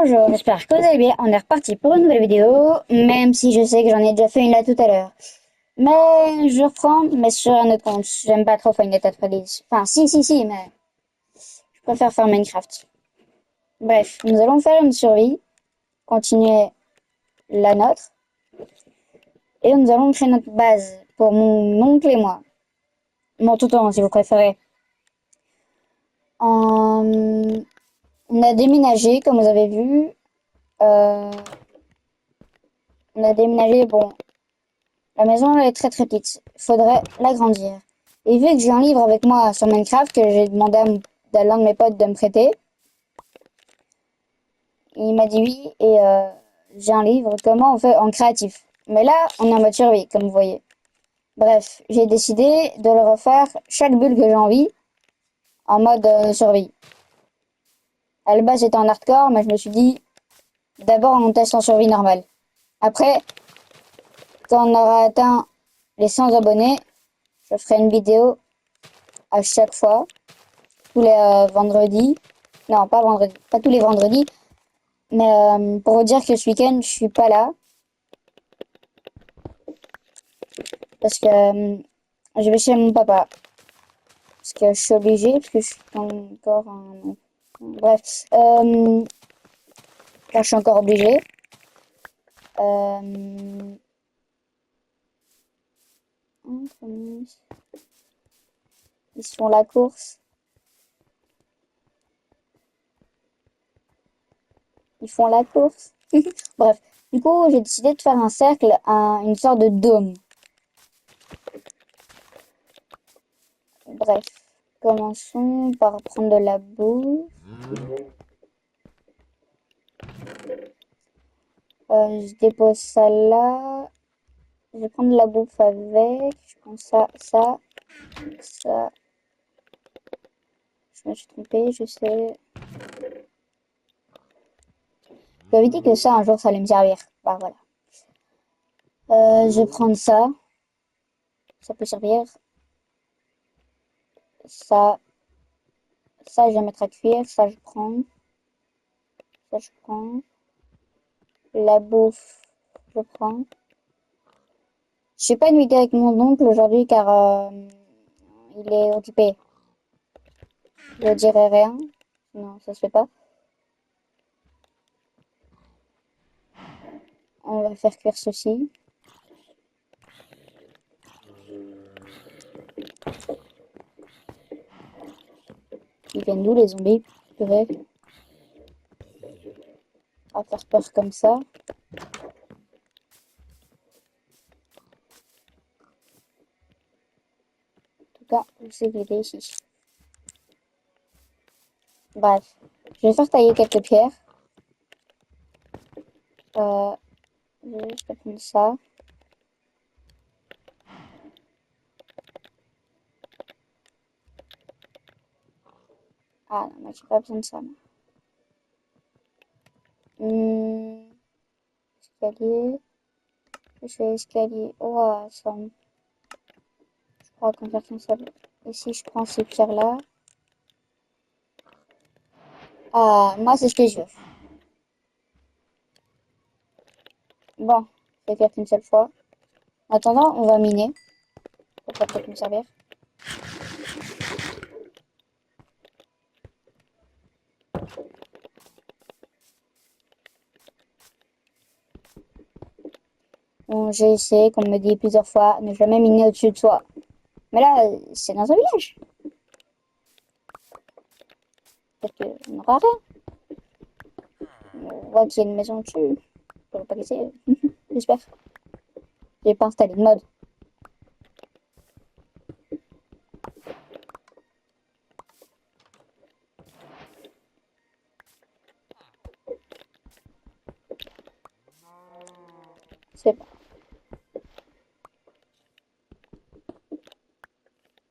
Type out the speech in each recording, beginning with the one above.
Bonjour, j'espère que vous allez bien. On est reparti pour une nouvelle vidéo, même si je sais que j'en ai déjà fait une là tout à l'heure. Mais je reprends, mais sur un autre compte. J'aime pas trop Final Fantasy. Enfin, si, mais je préfère faire Minecraft. Bref, nous allons faire une survie, continuer la nôtre, et nous allons créer notre base pour mon oncle et moi. Mon tonton, si vous préférez. On a déménagé, comme vous avez vu. Euh, on a déménagé, bon, la maison elle est très très petite. Il faudrait l'agrandir. Et vu que j'ai un livre avec moi sur Minecraft que j'ai demandé à l'un de mes potes de me prêter, il m'a dit oui et j'ai un livre comment on fait en créatif. Mais là, on est en mode survie, comme vous voyez. Bref, j'ai décidé de le refaire chaque bulle que j'ai envie en mode survie. À la base, j'étais en hardcore, mais je me suis dit d'abord on teste en survie normale. Après, quand on aura atteint les 100 abonnés, je ferai une vidéo à chaque fois tous les vendredis. Non, pas vendredi, pas tous les vendredis. Mais pour vous dire que ce week-end, je suis pas là. Parce que je vais chez mon papa. Parce que je suis obligée, parce que je suis encore un... Bref. Car je suis encore obligée. Euh, ils font la course. Ils font la course. Bref. Du coup, j'ai décidé de faire un cercle, une sorte de dôme. Bref. Commençons par prendre de la boue. Je dépose ça là. Je vais prendre de la bouffe avec. Je prends ça, ça, ça. Je me suis trompée, je sais. J'avais dit que ça, un jour, ça allait me servir. Bah voilà. Je vais prendre ça. Ça peut servir. Ça, ça, je vais mettre à cuire. Ça, je prends. Ça, je prends. La bouffe, je prends. Je fais pas une vidéo avec mon oncle aujourd'hui car il est occupé. Je dirai rien. Non, ça se fait pas. On va faire cuire ceci. Ils viennent d'où les zombies? Bref, à faire peur comme ça. En tout cas, je vais vider ici. Bref, je vais faire tailler quelques pierres. Euh, je vais juste prendre ça. Ah non, mais j'ai pas besoin de ça. Escalier. Je fais escalier. Oh, ça, je crois qu'on va qu'un seul. Et si je prends ces pierres-là. Ah, moi, c'est ce que je veux. Bon, je vais faire qu'une seule fois. En attendant, on va miner. Ça va peut-être nous servir. Bon, j'ai essayé, comme me dit plusieurs fois, ne jamais miner au-dessus de soi. Mais là, c'est dans un village. Parce qu'on n'aura rien. On voit qu'il y a une maison dessus. Je ne pas laisser. J'espère. J'ai pas installé de mode. C'est bon.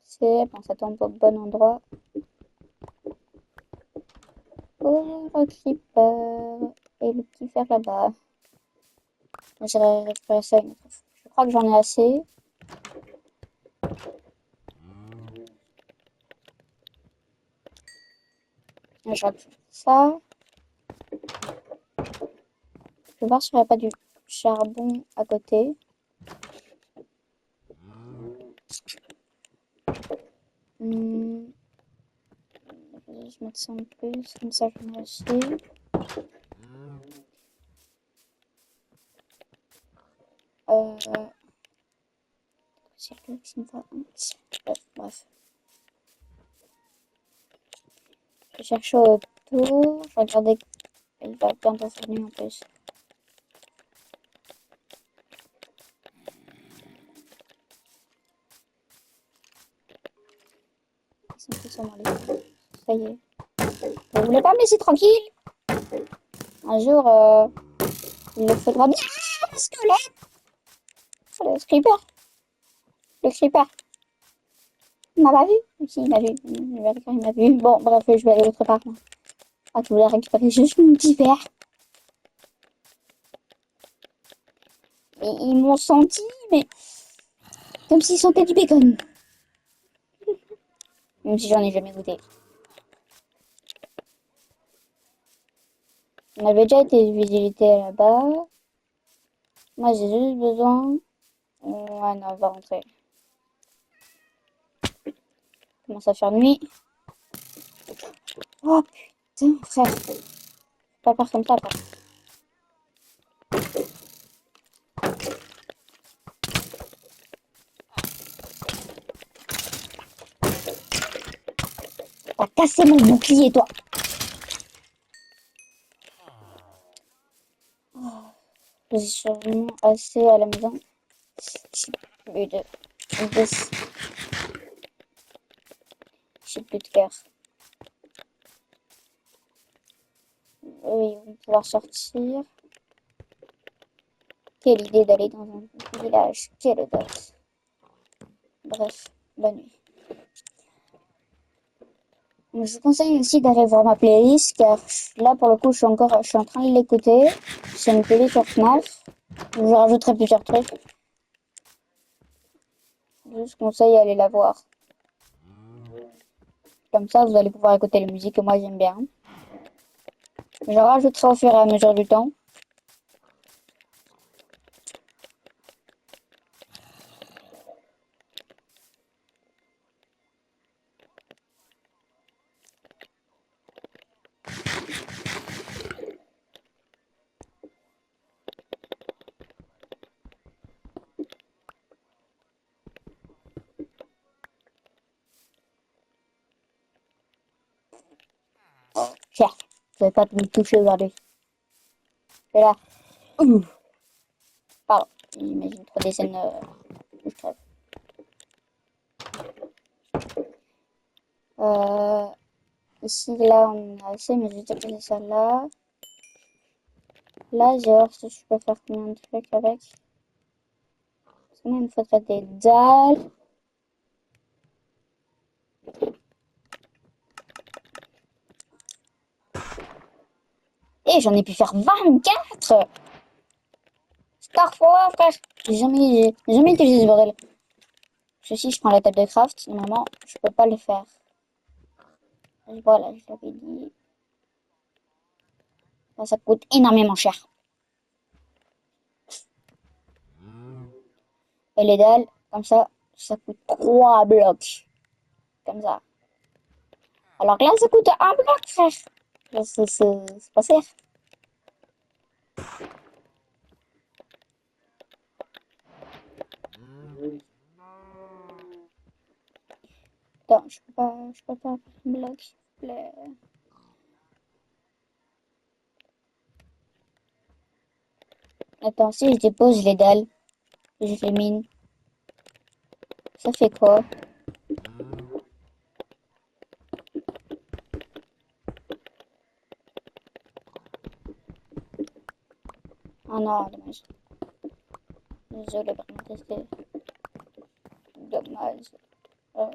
C'est bon, ça tombe au bon endroit. Oh, le creeper. Et le petit fer là-bas. J'irai récupérer ça une autre fois. Je crois que j'en ai assez. Je rajoute ça. Je vais voir s'il n'y aurait pas du charbon à côté. Hmm, je vais juste mettre ça en plus, comme ça je vais assez. Circuler, ça me va. Bref. Je cherche autour. Je regardais. Il va bientôt faire nuit en plus. Ils sont tous sur mon lit. Ça y est. Vous voulez pas me laisser tranquille? Un jour, il le faudra bien. Le squelette! Oh, le creeper. Le creeper. Il m'a pas vu? Si, il m'a vu. Il m'a vu. Bon, bref, je vais aller autre part. Ah, tu voulais récupérer juste mon petit verre. Et ils m'ont senti, mais comme s'ils sentaient du bacon. Même si j'en ai jamais goûté. On avait déjà été visiter là-bas. Moi, j'ai juste besoin. Ouais, non, on va rentrer. Il commence à faire nuit. Oh putain, frère. Faut pas faire comme ça, quoi. T'as cassé mon bouclier, toi. J'ai sûrement assez à la maison. J'ai plus de. J'ai plus de cœur. Eux, ils vont pouvoir sortir. Quelle idée d'aller dans un village. Quelle audace. Bref, bonne nuit. Je vous conseille aussi d'aller voir ma playlist car là pour le coup je suis en train de l'écouter. C'est une playlist sur FNAF. Je rajouterai plusieurs trucs. Je vous conseille d'aller la voir. Comme ça vous allez pouvoir écouter la musique que moi j'aime bien. Je rajouterai au fur et à mesure du temps. Tiens, vous n'allez pas me toucher aujourd'hui. Et là. Ouh. Pardon, j'imagine trop des scènes où je crève. Ici, là, on a assez, mais je vais poser ça là. Là, j'ai voir si je peux faire combien de trucs avec. Sinon, il me faudrait des dalles. Et j'en ai pu faire 24! Parfois, frère. J'ai jamais utilisé ce bordel. Parce que si je prends la table de craft, normalement, je peux pas le faire. Voilà, je l'avais dit. Ça coûte énormément cher. Et les dalles, comme ça coûte 3 blocs. Comme ça. Alors que là, ça coûte un bloc, frère. C'est pas cher. Attends, je peux pas faire un bloc, s'il vous plaît. Attends, si je dépose les dalles, je les mine, ça fait quoi? Ah non, dommage. Désolé, vraiment, c'était dommage. Euh...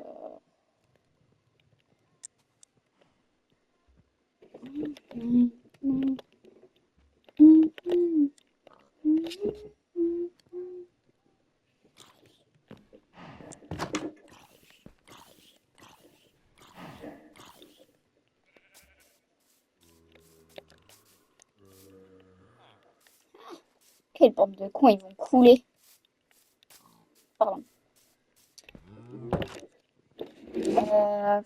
Quelle bande de cons, ils vont couler. Pardon. Euh,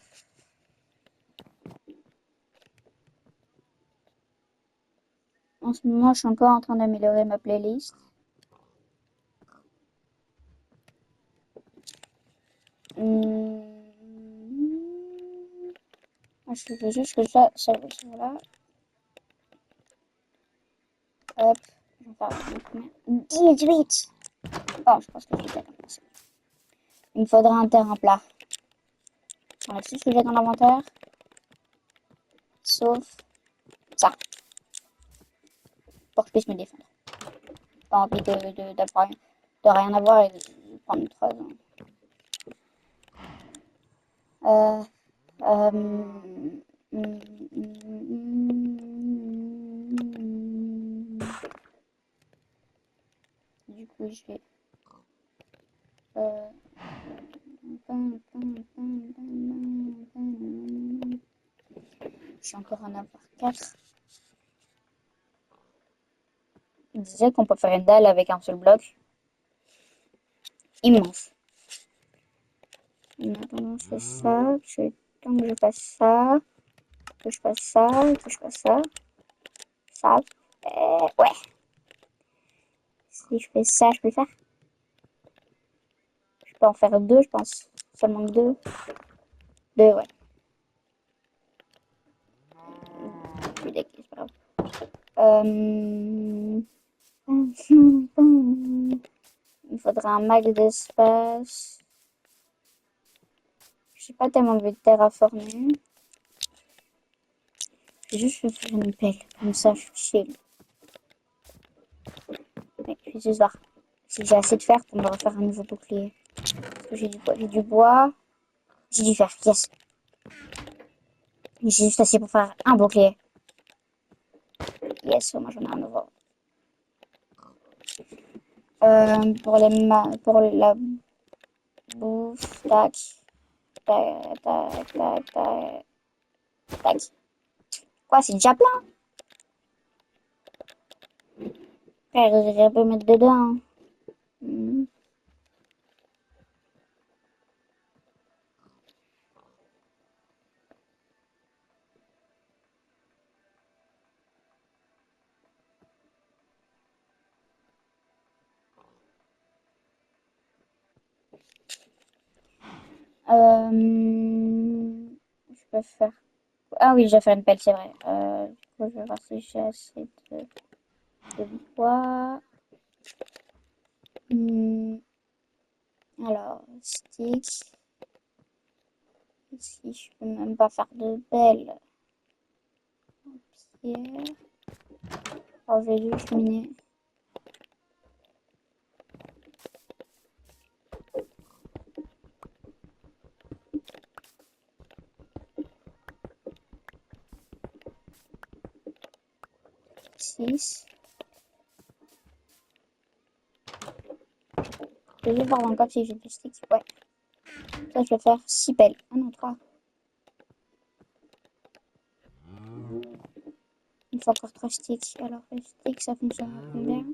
En ce moment, je suis encore en train d'améliorer ma playlist. Hmm. Je veux juste que ça voilà. Hop, je vais faire combien? 18. Oh, je pense que je vais pas commencer. Il me faudra un terrain plat. Voilà tout ce que j'ai dans l'inventaire. Sauf ça, pour que je puisse me défendre. Pas envie de rien avoir et de prendre 3 ans. Euh, euh, du coup, je vais. Euh, je suis encore en avoir 4. Il disait qu'on peut faire une dalle avec un seul bloc. Immense. Maintenant, je fais ça. Tant que je passe ça. Que je passe ça. Que je passe ça. Ça. Ouais. Si je fais ça, je peux le faire. Je peux en faire 2, je pense. Seulement 2. 2, ouais. Je suis dégueu, c'est pas grave. Il faudra un max d'espace. J'ai pas tellement envie de terraformer. Je vais juste faire une pelle. Comme ça, je suis chill. Ouais, je vais juste voir si j'ai assez de fer pour me refaire un nouveau bouclier. Parce que j'ai du bois. J'ai du fer, yes. J'ai juste assez pour faire un bouclier. Yes, moi j'en ai un nouveau. Pour la bouffe, tac, tac, tac, tac, tac, tac. Quoi, c'est déjà plein? J'aurais pu mettre dedans. Hmm. Je peux faire. Ah oui, je vais faire une pelle, c'est vrai. Du coup, je vais voir si j'ai assez de bois. Hmm. Alors, stick. Ici, je peux même pas faire de pelle. Pierre. Alors, je vais juste miner. Six. Je vais voir encore si j'ai du stick. Ouais. Ça, je vais faire 6 pelles. Ah non, 3. Il faut encore 3 sticks. Alors, le stick, ça fonctionne à combien?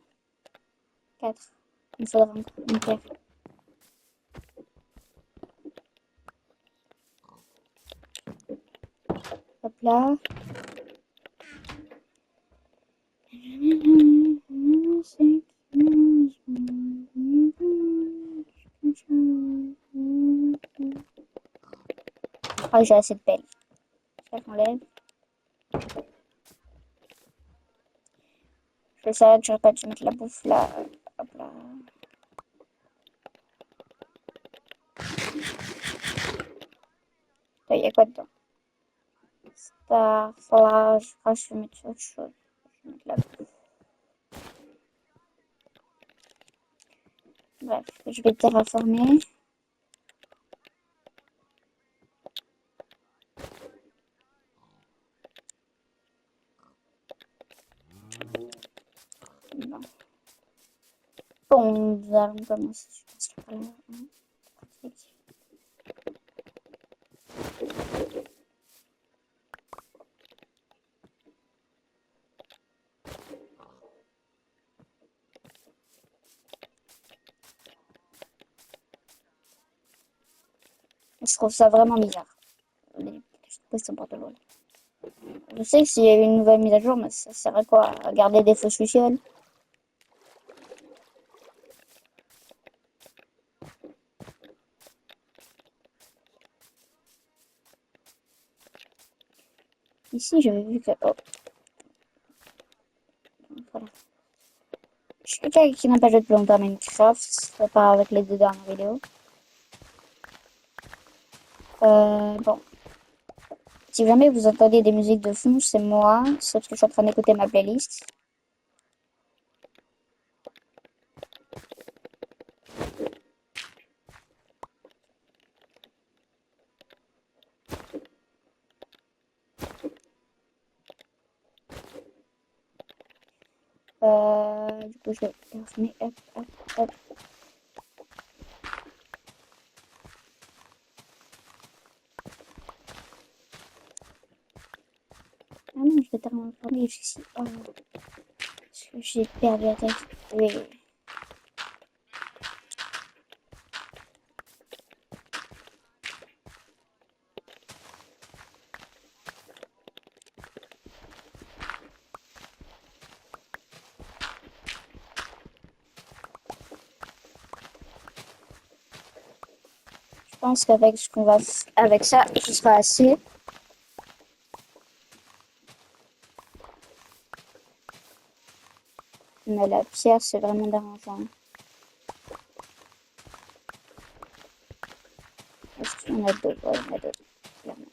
4. Il faudra encore une pierre. Hop là. Ah, j'ai assez de pelles. Ça m'enlève. Je fais ça, j'aurais pas dû mettre la bouffe là. Hop là. Il y a quoi dedans? Faudra, je crois que je vais mettre autre chose. Je vais mettre la bouffe. Bref, je vais terraformer. Bon, bon nous allons commencer. Je pense par là. Je trouve ça vraiment bizarre. Les questions porte LOL. Je sais que s'il y avait une nouvelle mise à jour, mais ça sert à quoi? À garder des fausses lucioles? Ici, j'avais vu que... Oh, voilà. Je suis quelqu'un qui n'a pas joué depuis longtemps à Minecraft, à part avec les deux dernières vidéos. Bon. Si jamais vous entendez des musiques de fond, c'est moi. C'est parce que je suis en train d'écouter ma playlist. Du coup, je vais fermer. Hop, hop, hop. Ah non, je vais fermer jusqu'ici. Oh, parce que j'ai perdu la tête. Oui. Je pense qu'avec ce qu'on va, avec ça, ce sera assez. Mais la pierre, c'est vraiment dérangeant. Est-ce qu'on a d'autres? Ouais, on a d'autres. Clairement.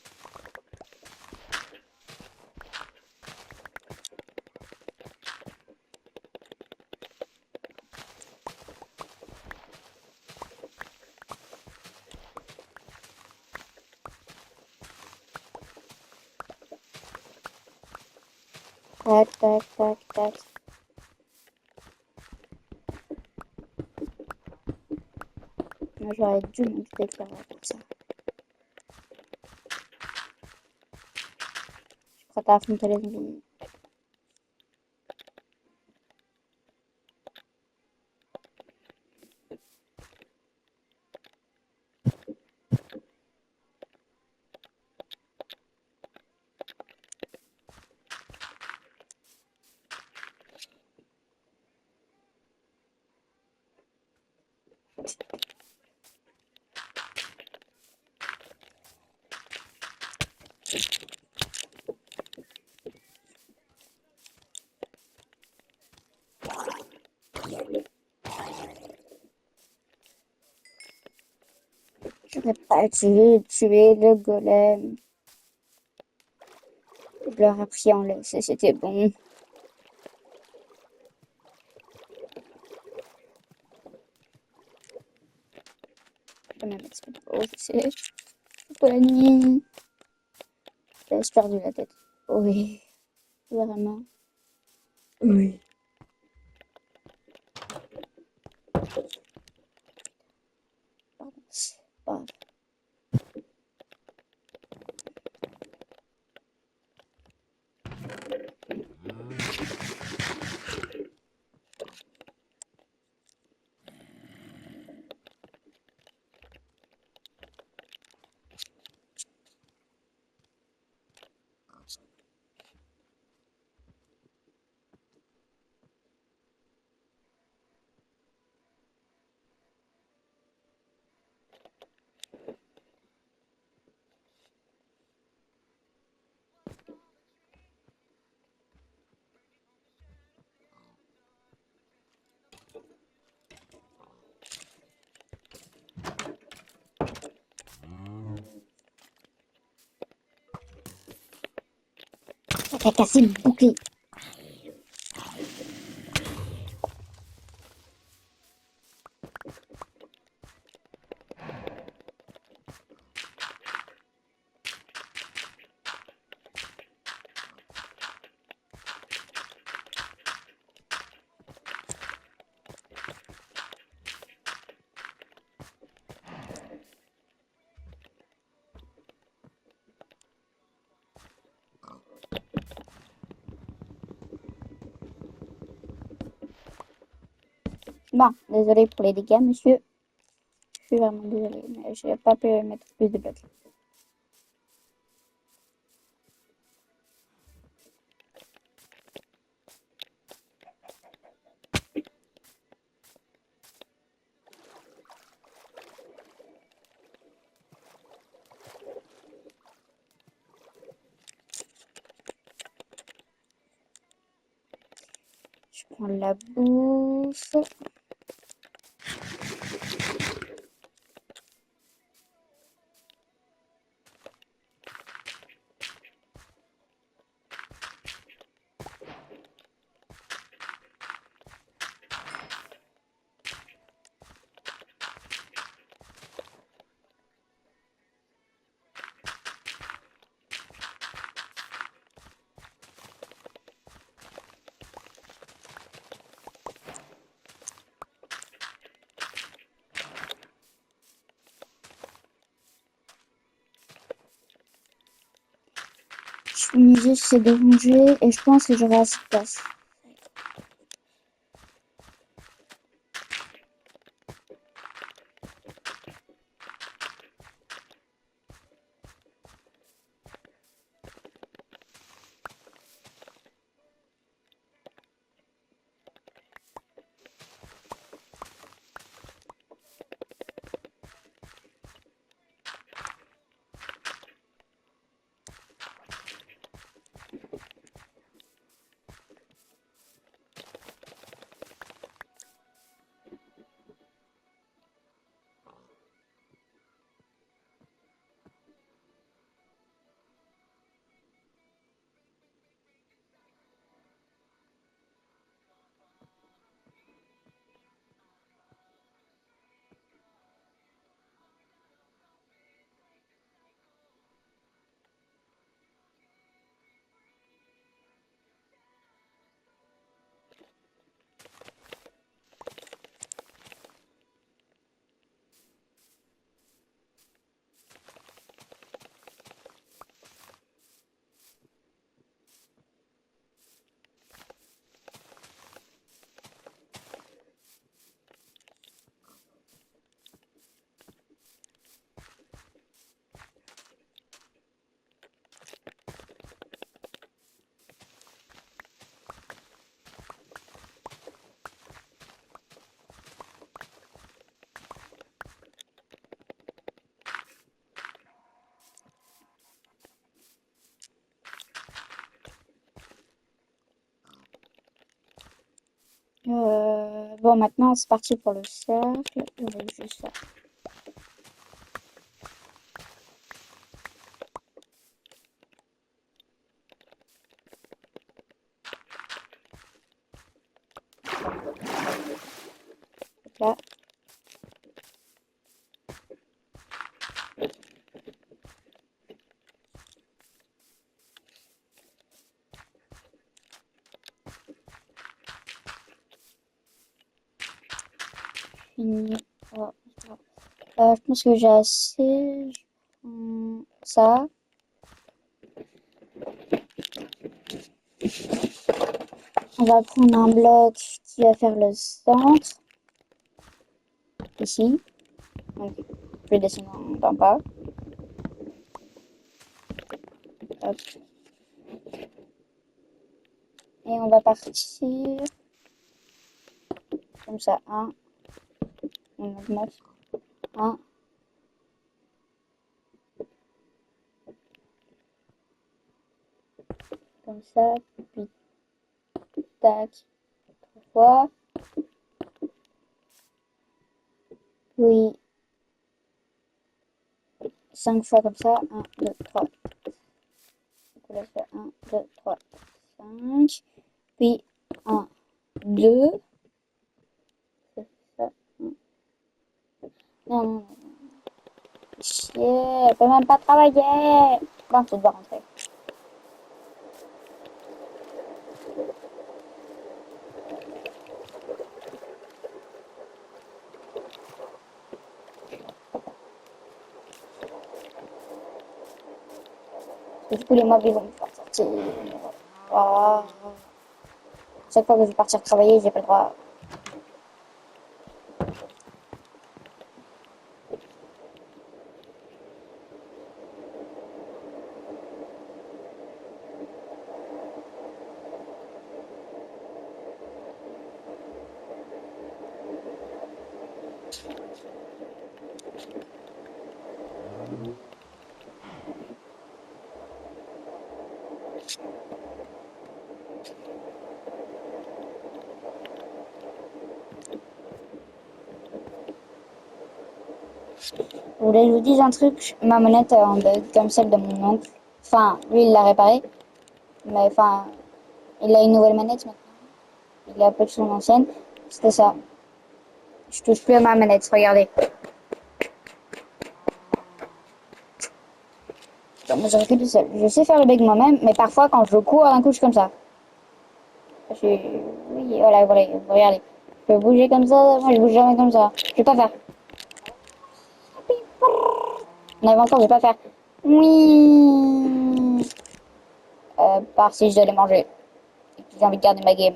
Tac, tac, tac, tac. Moi, j'aurais dû monter le faire comme ça. Je suis prête à affronter les zombies. Je n'ai pas tué le golem. Je leur ai pris en laisse, c'était bon. Je peux même mettre oh, c'est pour la nuit. J'ai perdu la tête. Oui, vraiment. Oui. Pardon. Pardon. T'as cassé le bouclier. Bon, désolé pour les dégâts, monsieur. suis vraiment désolée, mais j'ai pas pu mettre plus de blocs. Je prends la bouffe. Je finis juste de ranger et je pense que j'aurai assez de place. Bon, maintenant c'est parti pour le cercle. Je vais juste ça. Là. Fini. Oh, je pense que j'ai assez. Ça. On va prendre un bloc qui va faire le centre. Ici. Donc, je vais descendre d'en bas. Hop. Et on va partir comme ça. Un. On augmente. Un. Comme ça. Puis tac. 3 fois. Puis 5 fois comme ça. 1, 2, 3. On laisse faire 1, 2, 3, 5. Puis 1, 2. C'est ça. Non, non, non. Chier, elle peut même pas travailler. Bon, tu dois rentrer. Parce que du coup, les mobs, ils vont me faire sortir. Oh. Chaque fois que je vais partir travailler, j'ai pas le droit. Vous voulez que je vous dise un truc? Ma manette a un bug comme celle de mon oncle. Enfin, lui, il l'a réparée. Mais enfin, il a une nouvelle manette maintenant. Il a un peu de son ancienne. C'était ça. Je touche plus à ma manette, regardez. Donc, je recule tout seul. Je sais faire le bug moi-même, mais parfois, quand je cours, d'un coup, je suis comme ça. Je... Oui, voilà, voilà, regardez. Je peux bouger comme ça, moi, je bouge jamais comme ça. Je vais pas faire. On avait encore, je vais pas faire. Oui. Par si je dois les manger. Et que j'ai envie de garder ma game.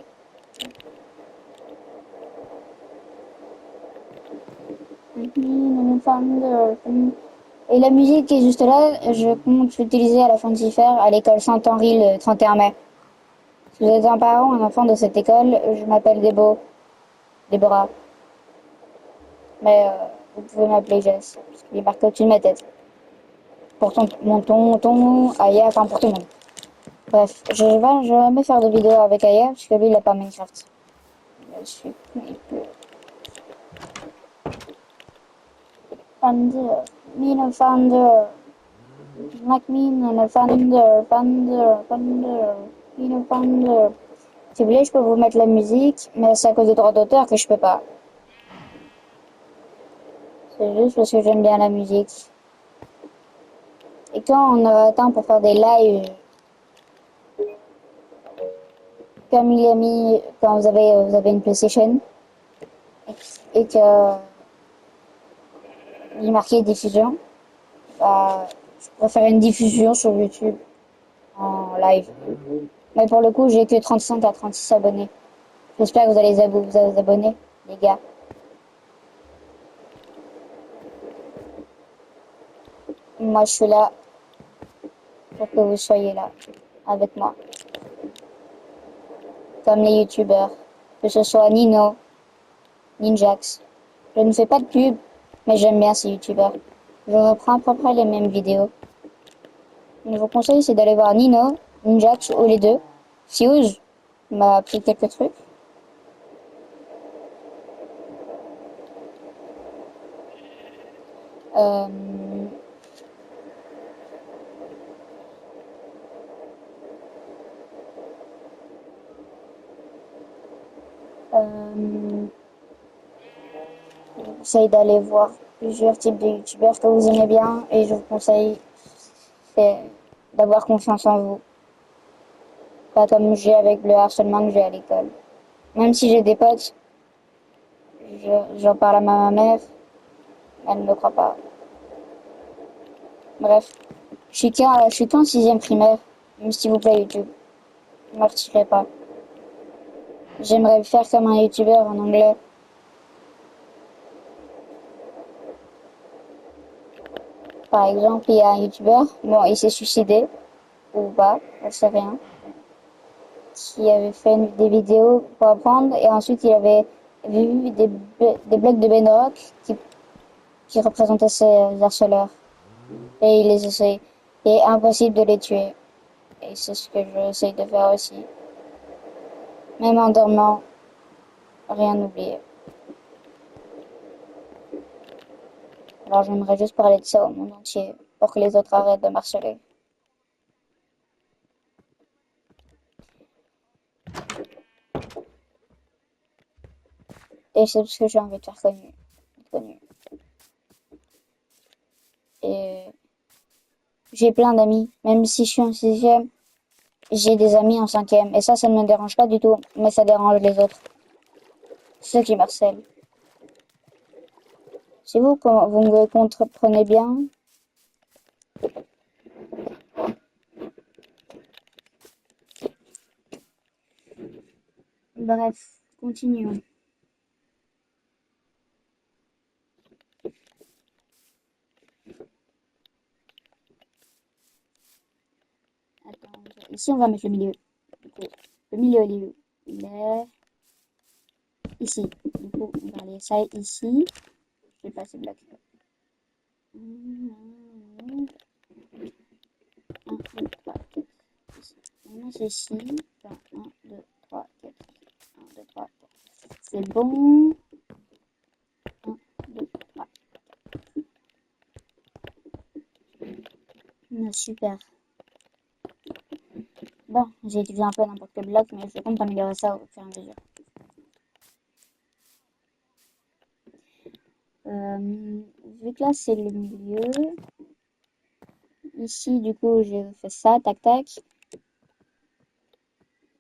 Et la musique qui est juste là, je compte l'utiliser à la fin de s'y faire à l'école Saint-Henri le 31 mai. Si vous êtes un parent, un enfant de cette école, je m'appelle Déborah. Mais vous pouvez m'appeler Jess, parce qu'il est marqué au-dessus de ma tête. Pour ton Aya, enfin pour tout le monde. Bref, je vais jamais faire de vidéo avec Aya, parce que lui, il a pas Minecraft. Je suis Thunder, Mine Thunder, Black Mine, Thunder, Mine Thunder. Si vous voulez, je peux vous mettre la musique, mais c'est à cause des droits d'auteur que je peux pas. C'est juste parce que j'aime bien la musique. Et quand on aura temps pour faire des lives, comme il a mis, quand vous avez une PlayStation, et que il est marqué diffusion, bah, je préfère une diffusion sur YouTube en live. Mais pour le coup, j'ai que 35 à 36 abonnés. J'espère que vous allez vous abonner, les gars. Moi, je suis là pour que vous soyez là avec moi. Comme les youtubeurs. Que ce soit Nino, Ninjax. Je ne fais pas de pub, mais j'aime bien ces youtubeurs. Je reprends à peu près les mêmes vidéos. Je vous conseille, c'est d'aller voir Nino, Ninjax ou les deux. Fuse m'a appris quelques trucs. Euh, euh, je vous conseille d'aller voir plusieurs types de youtubeurs que vous aimez bien et je vous conseille d'avoir confiance en vous. Pas comme j'ai avec le harcèlement que j'ai à l'école. Même si j'ai des potes, j'en parle à ma mère, elle ne me croit pas. Bref, je suis qu'en sixième primaire. Mais s'il vous plaît, YouTube, ne me retirez pas. J'aimerais faire comme un youtubeur en anglais. Par exemple, il y a un youtubeur, bon, il s'est suicidé, ou pas, je sais rien, qui avait fait des vidéos pour apprendre, et ensuite il avait vu des blocs de Bedrock qui représentaient ces harceleurs. Et il les essaie. Il est impossible de les tuer. Et c'est ce que j'essaie de faire aussi. Même en dormant, rien n'oublier. Alors j'aimerais juste parler de ça au monde entier, pour que les autres arrêtent de m'harceler. Et c'est parce que j'ai envie de faire connu. Et j'ai plein d'amis, même si je suis en sixième, j'ai des amis en cinquième. Et ça ne me dérange pas du tout, mais ça dérange les autres. Ceux qui m'harcèlent. Si vous me comprenez bien, bref, continuons. Attends, ici on va mettre le milieu. Du coup, le milieu, il est ici. Du coup, on va aller ça ici. Je vais passer bloc. 1, 2, 3, 4. Ici. Maintenant, c'est ici. 1, 2, 3, 4. 1, 2, 3, 4. C'est bon. 1, 2, 3. Super. Bon, j'ai utilisé un peu n'importe quel bloc, mais je compte améliorer ça au fur et à mesure. Vu que là c'est le milieu, ici du coup j'ai fait ça, tac tac.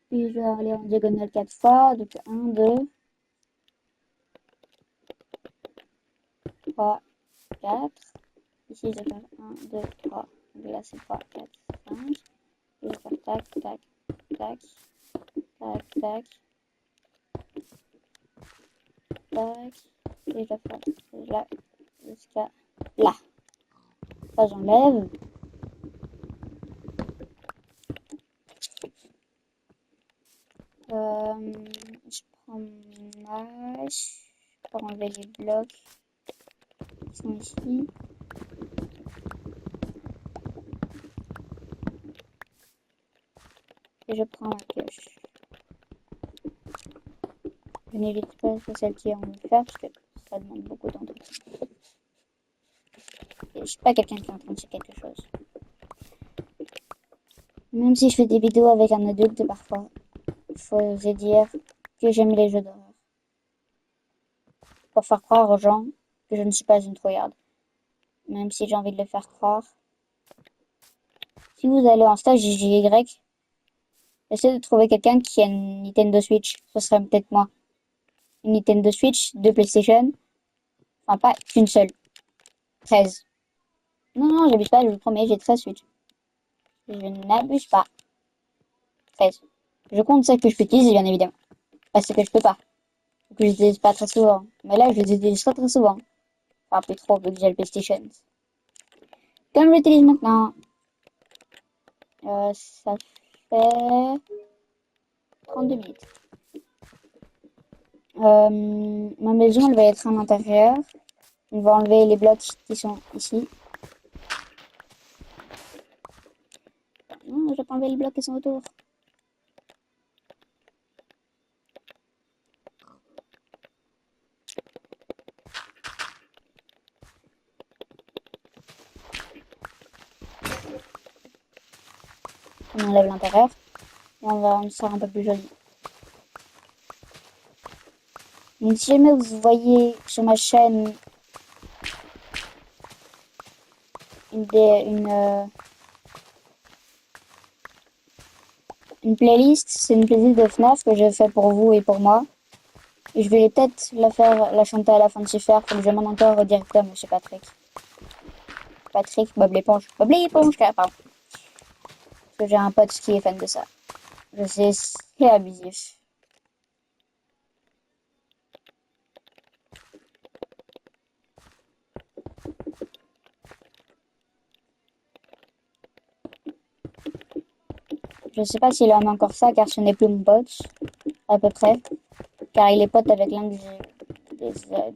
Puis je vais aller en diagonale 4 fois, donc 1, 2, 3, 4. Ici je vais faire 1, 2, 3, donc là c'est 3, 4, 5. Et je vais faire tac, tac, tac, tac, tac, tac. Et je vais faire là jusqu'à là. Ça j'enlève. Je prends mon hache pour enlever les blocs qui sont ici. Et je prends ma pioche. Je n'évite pas que celle qui est en fer parce que ça demande beaucoup d'entretien. Et je suis pas quelqu'un qui est en train de faire quelque chose. Même si je fais des vidéos avec un adulte parfois, il faut oser dire que j'aime les jeux d'horreur. Pour faire croire aux gens que je ne suis pas une trouillarde. Même si j'ai envie de le faire croire. Si vous allez en stage JY, essayez de trouver quelqu'un qui a une Nintendo Switch. Ce serait peut-être moi. Une Nintendo Switch, deux PlayStation. Enfin, pas qu'une seule. 13. Non, non, j'abuse pas, je vous promets, j'ai 13 Switch. Je n'abuse pas. 13. Je compte celles que je peux utiliser, bien évidemment. Pas celles que je peux pas. Que je n'utilise pas très souvent. Mais là, je les utilise très très souvent. Enfin, plus trop, vu que j'ai le PlayStation. Comme je l'utilise maintenant. Ça fait 32 minutes. Ma maison, elle va être à l'intérieur. On va enlever les blocs qui sont ici. Non, je vais pas enlever les blocs qui sont autour. On enlève l'intérieur. Et on va rendre ça un peu plus joli. Donc, si jamais vous voyez sur ma chaîne une playlist, c'est une playlist de FNAF que j'ai fait pour vous et pour moi. Et je vais peut-être la chanter à la fin de s'y faire. Faut que je demande encore au directeur, monsieur Patrick. Patrick, Bob l'éponge. Bob l'éponge, pardon. Parce que j'ai un pote qui est fan de ça. Je sais, c'est abusif. Je sais pas s'il en a encore ça, car ce n'est plus mon pote, à peu près. Car il est pote avec l'un de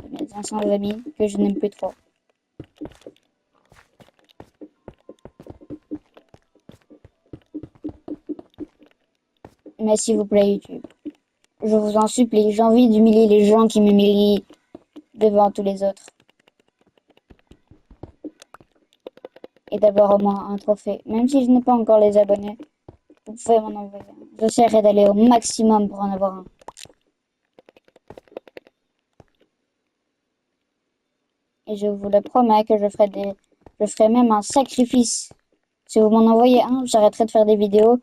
mes anciens amis que je n'aime plus trop. Mais s'il vous plaît, YouTube, je vous en supplie, j'ai envie d'humilier les gens qui m'humilient devant tous les autres. Et d'avoir au moins un trophée. Même si je n'ai pas encore les abonnés, vous pouvez m'en envoyer un. J'essaierai d'aller au maximum pour en avoir un. Et je vous le promets que je ferai même un sacrifice. Si vous m'en envoyez un, j'arrêterai de faire des vidéos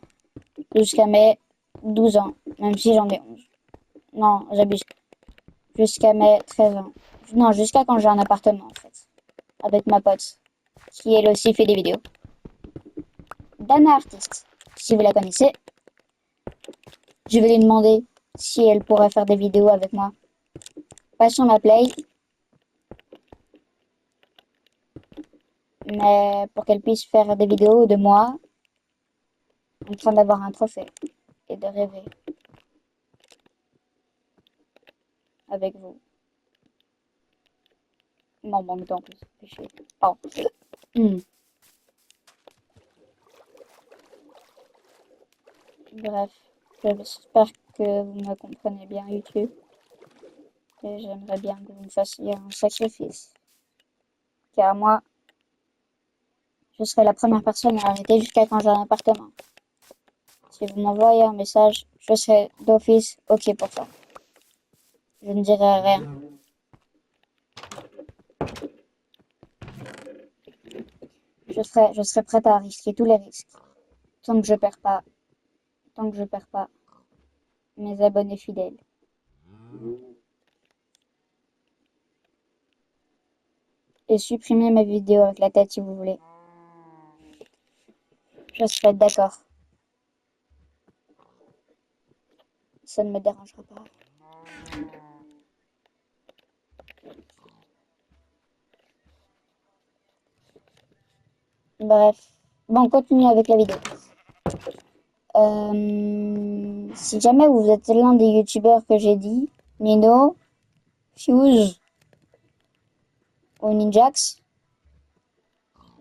jusqu'à mes 12 ans. Même si j'en ai 11. Non, j'abuse. Jusqu'à mes 13 ans. Non, jusqu'à quand j'ai un appartement, en fait. Avec ma pote. Qui elle aussi fait des vidéos. Dana Artiste. Si vous la connaissez, je vais lui demander si elle pourrait faire des vidéos avec moi. Pas sur ma play, mais pour qu'elle puisse faire des vidéos de moi en train d'avoir un trophée et de rêver avec vous. Il m'en manque donc, péché. Oh. Bref, j'espère que vous me comprenez bien YouTube et j'aimerais bien que vous me fassiez un sacrifice. Car moi, Je serai la première personne à arrêter jusqu'à quand j'ai un appartement. Si vous m'envoyez un message, je serai d'office OK pour ça. Je ne dirai rien. Je serai prête à risquer tous les risques. Tant que je perds pas, tant que je perds pas mes abonnés fidèles. Et supprimez mes vidéos avec la tête si vous voulez. Je serai d'accord. Ça ne me dérangera pas. Bref. Bon, on continue avec la vidéo. Si jamais vous êtes l'un des youtubeurs que j'ai dit, Nino, Fuse ou Ninjax,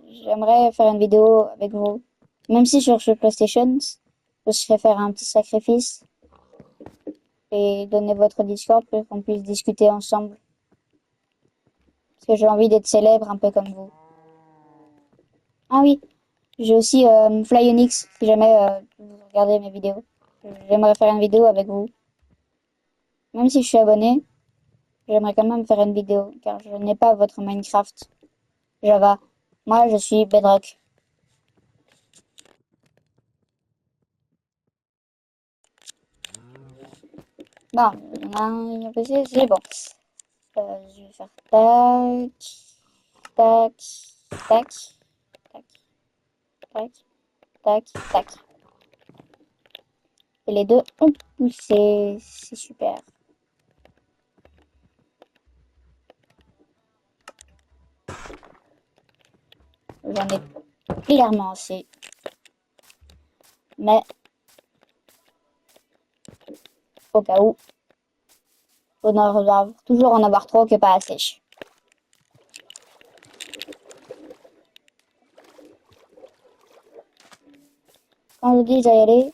j'aimerais faire une vidéo avec vous. Même si sur PlayStation, je serais faire un petit sacrifice et donner votre Discord pour qu'on puisse discuter ensemble. Parce que j'ai envie d'être célèbre un peu comme vous. Ah oui, j'ai aussi Flyonix, si jamais vous regardez mes vidéos. J'aimerais faire une vidéo avec vous. Même si je suis abonné, j'aimerais quand même faire une vidéo, car je n'ai pas votre Minecraft Java. Moi, je suis Bedrock. Bon, c'est bon. Je vais faire tac, tac, tac, tac, tac, tac, tac. Et les deux ont poussé. C'est super. J'en ai clairement assez. Mais au cas où, toujours en avoir trop que pas assez. Quand je dis d'y aller,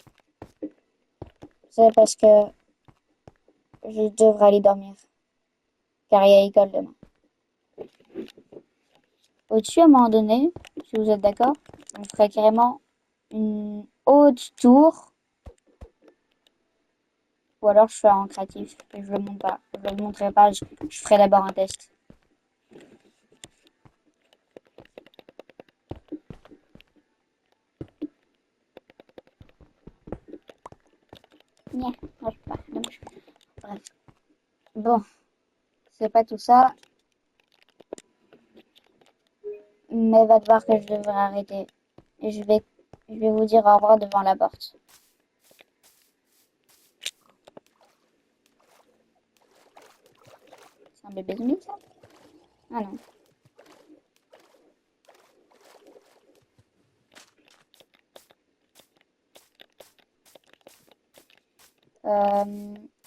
c'est parce que je devrais aller dormir. Car il y a école demain. Au-dessus, à un moment donné, si vous êtes d'accord, on ferait carrément une haute tour. Ou alors je fais en créatif et je le montre pas. Je le montrerai pas, je ferai d'abord un test. Non, je peux pas. Dommage. Bref. Bon, c'est pas tout ça. Mais va te voir que je devrais arrêter. Et je vais vous dire au revoir devant la porte. C'est un bébé zombie, ça? Ah non.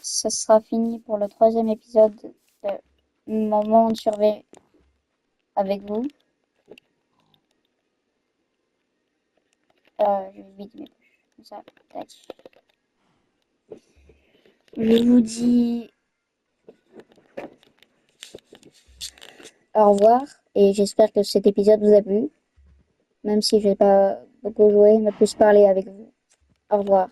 Ce sera fini pour le 3e épisode de mon monde survie avec vous. Je vais vite mes poches. Comme ça, tac. Je vous dis au revoir et j'espère que cet épisode vous a plu. Même si je n'ai pas beaucoup joué, mais plus parlé avec vous. Au revoir.